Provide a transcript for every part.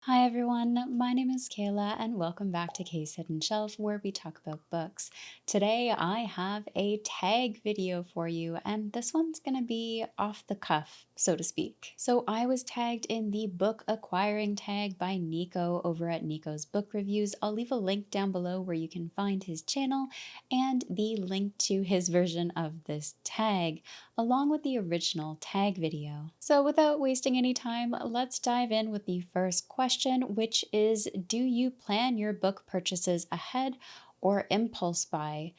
Hi everyone, my name is Kayla and welcome back to Kay's Hidden Shelf where we talk about books. Today I have a tag video for you and this one's gonna be off the cuff, so to speak. So I was tagged in the book acquiring tag by Nico over at Nico's Book Reviews. I'll leave a link down below where you can find his channel and the link to his version of this tag, along with the original tag video. So without wasting any time, let's dive in with the first question, which is, do you plan your book purchases ahead or impulse buy?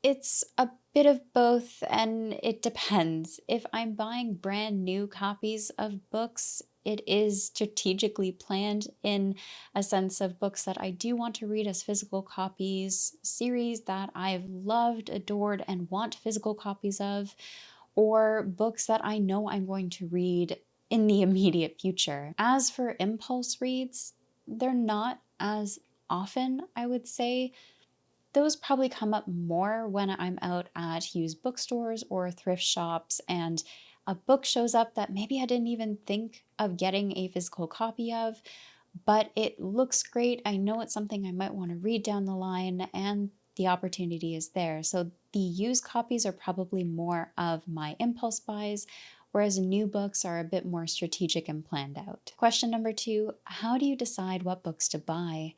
It's a bit of both and it depends. If I'm buying brand new copies of books, it is strategically planned in a sense of books that I do want to read as physical copies, series that I've loved, adored, and want physical copies of, or books that I know I'm going to read in the immediate future. As for impulse reads, they're not as often, I would say. Those probably come up more when I'm out at used bookstores or thrift shops and a book shows up that maybe I didn't even think of getting a physical copy of, but it looks great. I know it's something I might want to read down the line and the opportunity is there. So the used copies are probably more of my impulse buys, whereas new books are a bit more strategic and planned out. Question number 2, how do you decide what books to buy?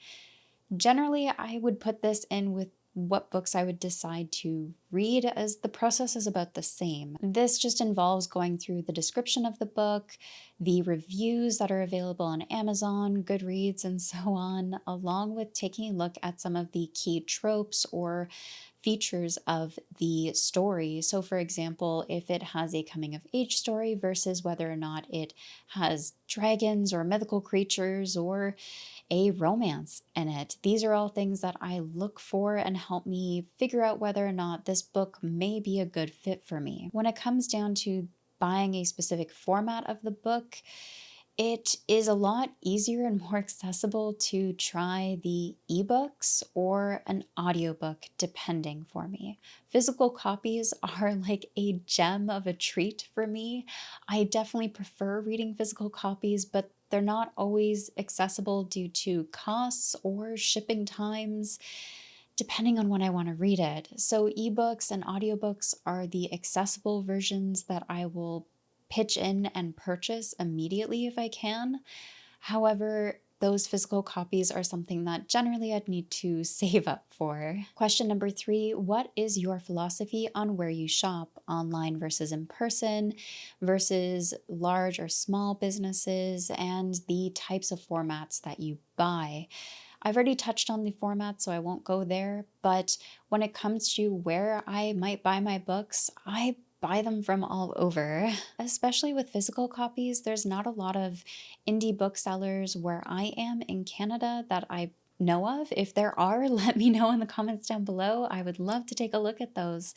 Generally, I would put this in with what books I would decide to read, as the process is about the same. This just involves going through the description of the book, the reviews that are available on Amazon, Goodreads, and so on, along with taking a look at some of the key tropes or features of the story. So for example, if it has a coming of age story versus whether or not it has dragons or mythical creatures or a romance in it. These are all things that I look for and help me figure out whether or not this book may be a good fit for me. When it comes down to buying a specific format of the book, it is a lot easier and more accessible to try the ebooks or an audiobook, depending for me. Physical copies are like a gem of a treat for me. I definitely prefer reading physical copies, but they're not always accessible due to costs or shipping times, depending on when I want to read it. So ebooks and audiobooks are the accessible versions that I will pitch in and purchase immediately if I can. However, those physical copies are something that generally I'd need to save up for. Question number 3, what is your philosophy on where you shop, online versus in person, versus large or small businesses, and the types of formats that you buy? I've already touched on the format, so I won't go there, but when it comes to where I might buy my books, I buy them from all over. Especially with physical copies, there's not a lot of indie booksellers where I am in Canada that I know of. If there are, let me know in the comments down below. I would love to take a look at those.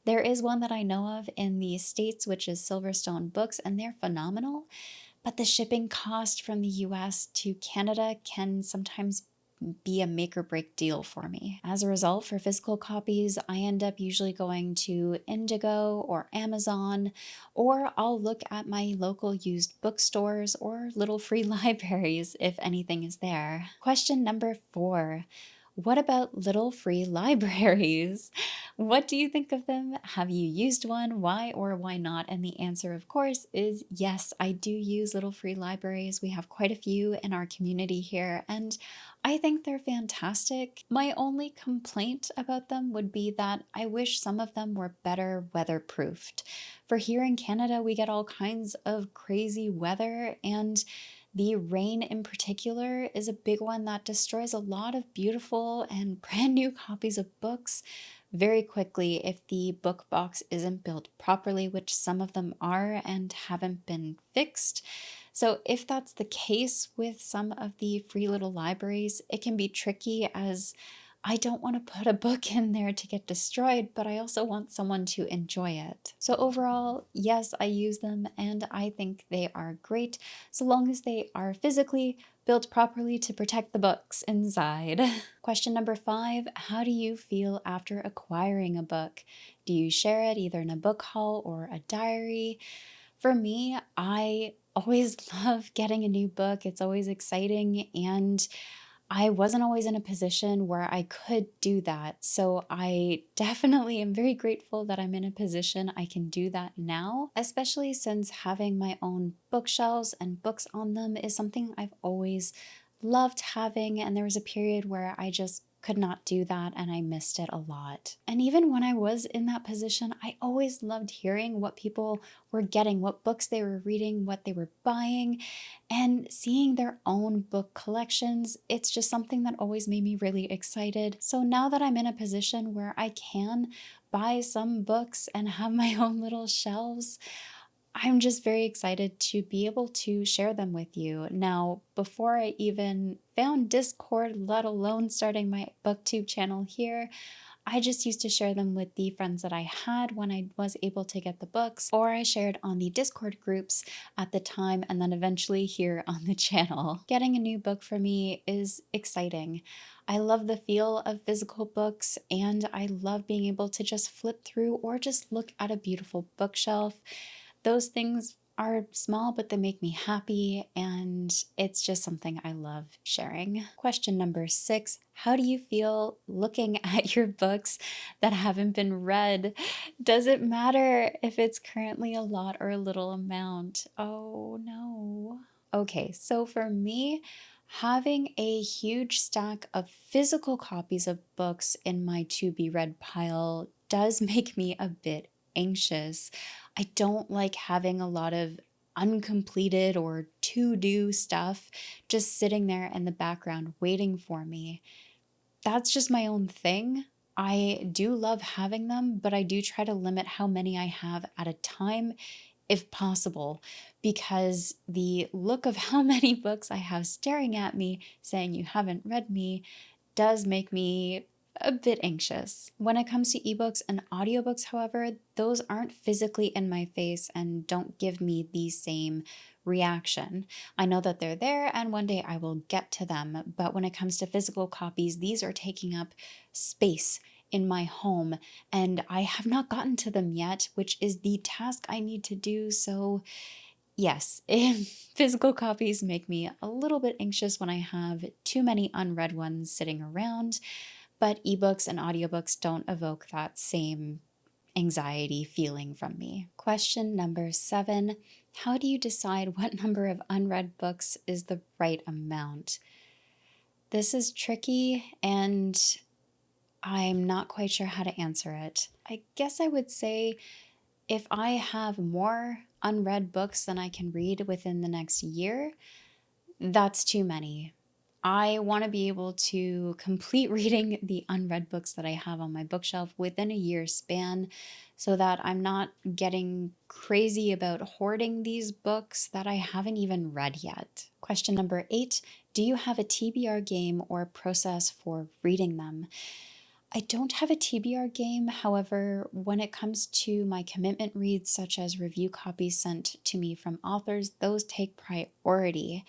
There is one that I know of in the States, which is Silverstone Books, and they're phenomenal. But the shipping cost from the US to Canada can sometimes be a make or break deal for me. As a result, for physical copies, I end up usually going to Indigo or Amazon, or I'll look at my local used bookstores or little free libraries if anything is there. Question number 4. What about little free libraries? What do you think of them? Have you used one? Why or why not? And the answer, of course, is yes, I do use little free libraries. We have quite a few in our community here, and I think they're fantastic. My only complaint about them would be that I wish some of them were better weatherproofed. For here in Canada, we get all kinds of crazy weather, and the rain in particular is a big one that destroys a lot of beautiful and brand new copies of books very quickly if the book box isn't built properly, which some of them are and haven't been fixed. So if that's the case with some of the free little libraries, it can be tricky, as I don't want to put a book in there to get destroyed, but I also want someone to enjoy it. So overall, yes, I use them and I think they are great, so long as they are physically built properly to protect the books inside. Question number 5, how do you feel after acquiring a book? Do you share it either in a book haul or a diary? For me, I always love getting a new book. It's always exciting, and I wasn't always in a position where I could do that. So I definitely am very grateful that I'm in a position I can do that now, especially since having my own bookshelves and books on them is something I've always loved having. And there was a period where I just could not do that and I missed it a lot. And even when I was in that position, I always loved hearing what people were getting, what books they were reading, what they were buying, and seeing their own book collections. It's just something that always made me really excited. So now that I'm in a position where I can buy some books and have my own little shelves, I'm just very excited to be able to share them with you. Now, before I even found Discord, let alone starting my Booktube channel here, I just used to share them with the friends that I had when I was able to get the books, or I shared on the Discord groups at the time, and then eventually here on the channel. Getting a new book for me is exciting. I love the feel of physical books, and I love being able to just flip through or just look at a beautiful bookshelf. Those things are small, but they make me happy, and it's just something I love sharing. Question number 6, how do you feel looking at your books that haven't been read? Does it matter if it's currently a lot or a little amount? Oh no. Okay, so for me, having a huge stack of physical copies of books in my to be read pile does make me a bit anxious. I don't like having a lot of uncompleted or to do stuff just sitting there in the background waiting for me. That's just my own thing. I do love having them, but I do try to limit how many I have at a time if possible, because the look of how many books I have staring at me saying you haven't read me does make me a bit anxious. When it comes to ebooks and audiobooks, however, those aren't physically in my face and don't give me the same reaction. I know that they're there and one day I will get to them, but when it comes to physical copies, these are taking up space in my home and I have not gotten to them yet, which is the task I need to do. So yes, physical copies make me a little bit anxious when I have too many unread ones sitting around, but ebooks and audiobooks don't evoke that same anxiety feeling from me. Question number 7, how do you decide what number of unread books is the right amount? This is tricky and I'm not quite sure how to answer it. I guess I would say if I have more unread books than I can read within the next year, that's too many. I want to be able to complete reading the unread books that I have on my bookshelf within a year span so that I'm not getting crazy about hoarding these books that I haven't even read yet. Question number 8, do you have a TBR game or process for reading them? I don't have a TBR game. However, when it comes to my commitment reads, such as review copies sent to me from authors, those take priority.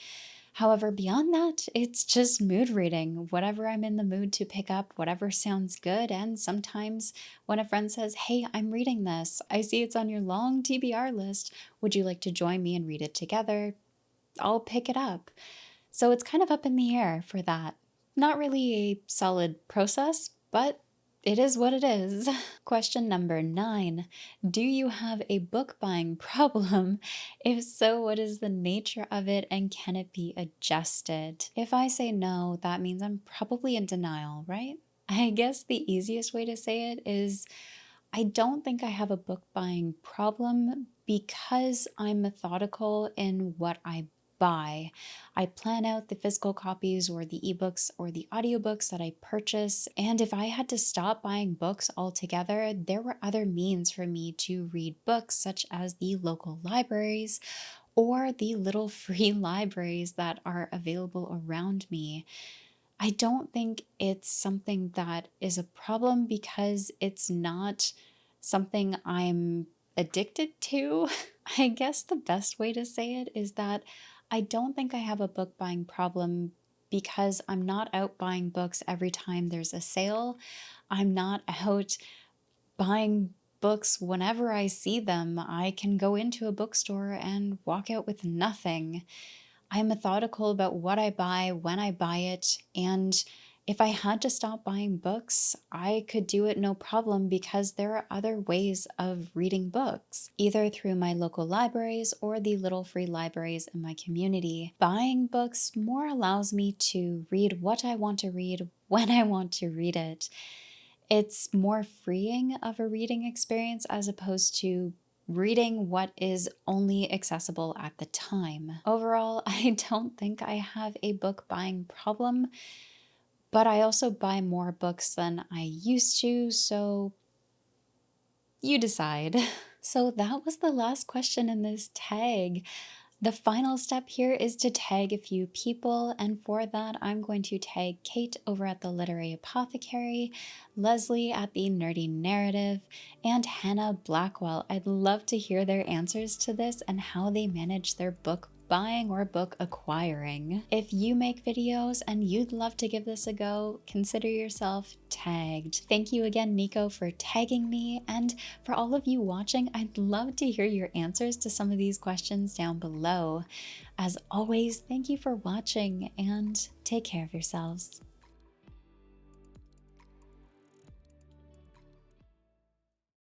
However, beyond that, it's just mood reading, whatever I'm in the mood to pick up, whatever sounds good. And sometimes when a friend says, hey, I'm reading this, I see it's on your long TBR list, would you like to join me and read it together? I'll pick it up. So it's kind of up in the air for that. Not really a solid process, but it is what it is. Question number 9. Do you have a book buying problem? If so, what is the nature of it and can it be adjusted? If I say no, that means I'm probably in denial, right? I guess the easiest way to say it is I don't think I have a book buying problem because I'm methodical in what I buy. I plan out the physical copies or the ebooks or the audiobooks that I purchase, and if I had to stop buying books altogether, there were other means for me to read books, such as the local libraries or the little free libraries that are available around me. I don't think it's something that is a problem because it's not something I'm addicted to. I guess the best way to say it is that I don't think I have a book buying problem because I'm not out buying books every time there's a sale. I'm not out buying books whenever I see them. I can go into a bookstore and walk out with nothing. I'm methodical about what I buy, when I buy it, and if I had to stop buying books, I could do it no problem because there are other ways of reading books, either through my local libraries or the little free libraries in my community. Buying books more allows me to read what I want to read when I want to read it. It's more freeing of a reading experience as opposed to reading what is only accessible at the time. Overall, I don't think I have a book buying problem, but I also buy more books than I used to, so you decide. So that was the last question in this tag. The final step here is to tag a few people, and for that I'm going to tag Kate over at the Literary Apothecary, Leslie at the Nerdy Narrative, and Hannah Blackwell. I'd love to hear their answers to this and how they manage their book buying or book acquiring. If you make videos and you'd love to give this a go, consider yourself tagged. Thank you again, Nico, for tagging me, and for all of you watching, I'd love to hear your answers to some of these questions down below. As always, thank you for watching and take care of yourselves.